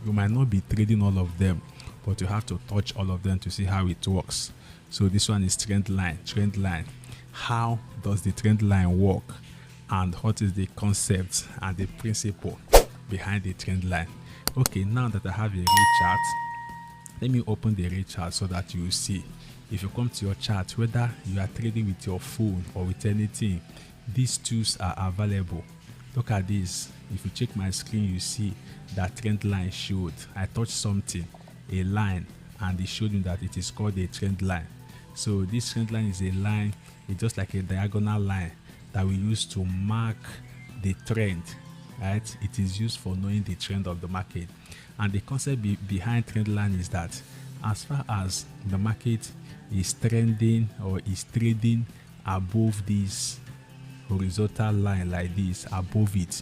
You might not be trading all of them, but you have to touch all of them to see how it works. So this one is trend line. How does the trend line work, and what is the concept and the principle behind the trend line? Okay, now that I have a ray chart, let me open the ray chart so that you will see. If you come to your chart, whether you are trading with your phone or with anything, these tools are available. Look at this. If you check my screen, you see that trend line showed. I touched something, a line, and it showed me that it is called a trend line. So this trend line is a line. It's just like a diagonal line that we use to mark the trend, right? It is used for knowing the trend of the market. And the concept behind trend line is that as far as the market is trending or is trading above this horizontal line like this, above it,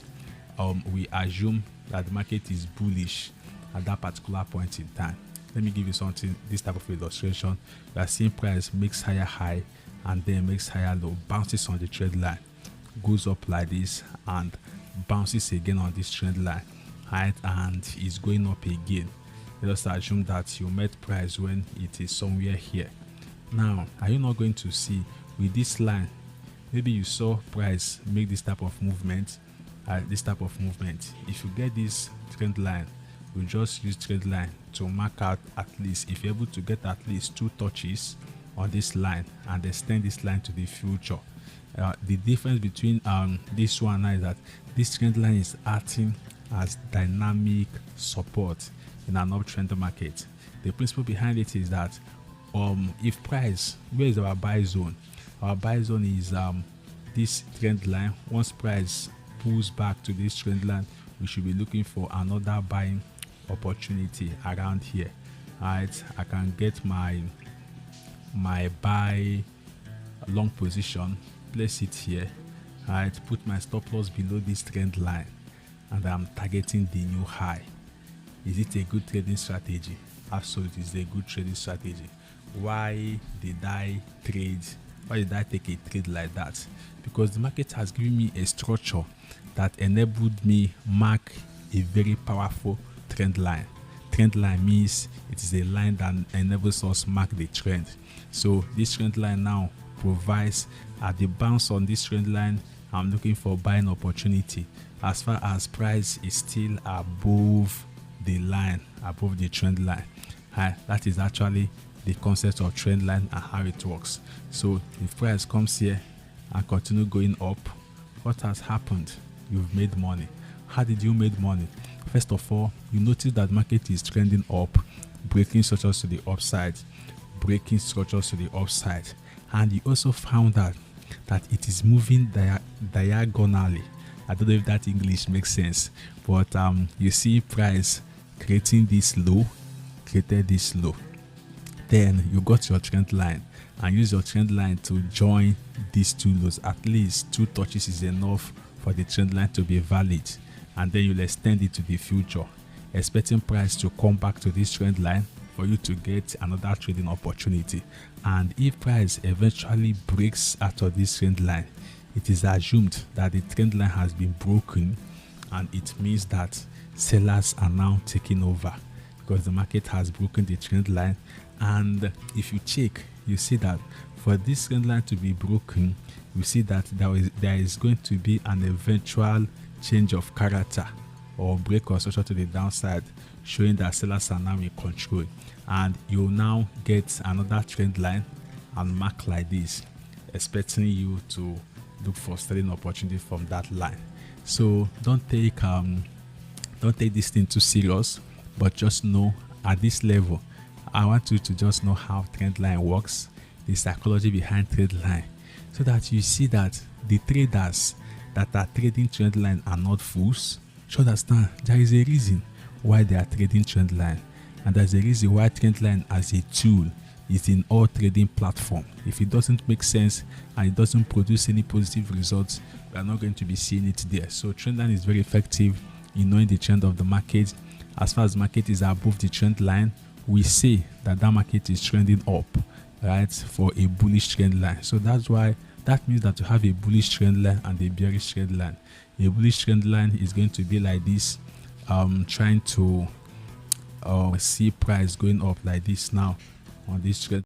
we assume that the market is bullish at that particular point in time. Let me give you something, this type of illustration. We are seeing price makes higher high and then makes higher low, bounces on the trend line, goes up like this and bounces again on this trend line, right, and is going up again. Let us assume that you met price when it is somewhere here. Now, are you not going to see with this line, maybe you saw price make this type of movement, if you get this trend line, you just use trend line to mark out at least, if you're able to get at least 2 touches on this line and extend this line to the future. The difference between this one now is that this trend line is acting as dynamic support in an uptrend market. The principle behind it is that if price, where is our buy zone? Our buy zone is this trend line. Once price pulls back to this trend line, we should be looking for another buying opportunity around here. Right, I can get my buy long position, place it here, right, put my stop loss below this trend line, and I'm targeting the new high. Is it a good trading strategy? Absolutely, it's a good trading strategy. Why did I take a trade like that? Because the market has given me a structure that enabled me mark a very powerful trend line. Trend line means it is a line that enables us mark the trend. So this trend line now provides, at the bounce on this trend line, I'm looking for buying opportunity as far as price is still above the line, above the trend line. That is actually the concept of trend line and how it works. So if price comes here and continue going up, what has happened? You've made money. How did you make money? First of all, you notice that market is trending up, breaking structures to the upside, and you also found out that it is moving diagonally. I don't know if that English makes sense, but you see price created this low, then you got your trend line and use your trend line to join these 2 lows. At least 2 touches is enough for the trend line to be valid, and then you'll extend it to the future, expecting price to come back to this trend line for you to get another trading opportunity. And if price eventually breaks out of this trend line, it is assumed that the trend line has been broken, and it means that sellers are now taking over because the market has broken the trend line. And if you check, you see that for this trend line to be broken, you see that there is going to be an eventual change of character or break or structure to the downside, showing that sellers are now in control, and you now get another trend line and mark like this, expecting you to look for selling opportunity from that line. So don't take this thing too serious, but just know at this level, I want you to just know how trend line works, the psychology behind trend line, so that you see that the traders that are trading trend line are not fools. You understand? There is a reason why they are trading trend line, and there's a reason why trend line as a tool is in all trading platform. If it doesn't make sense and it doesn't produce any positive results, we are not going to be seeing it there. So trend line is very effective in knowing the trend of the market. As far as market is above the trend line, we say that market is trending up, right, for a bullish trend line. So that's why that means that you have a bullish trend line and a bearish trend line. A bullish trend line is going to be like this, trying to see price going up like this now on this trend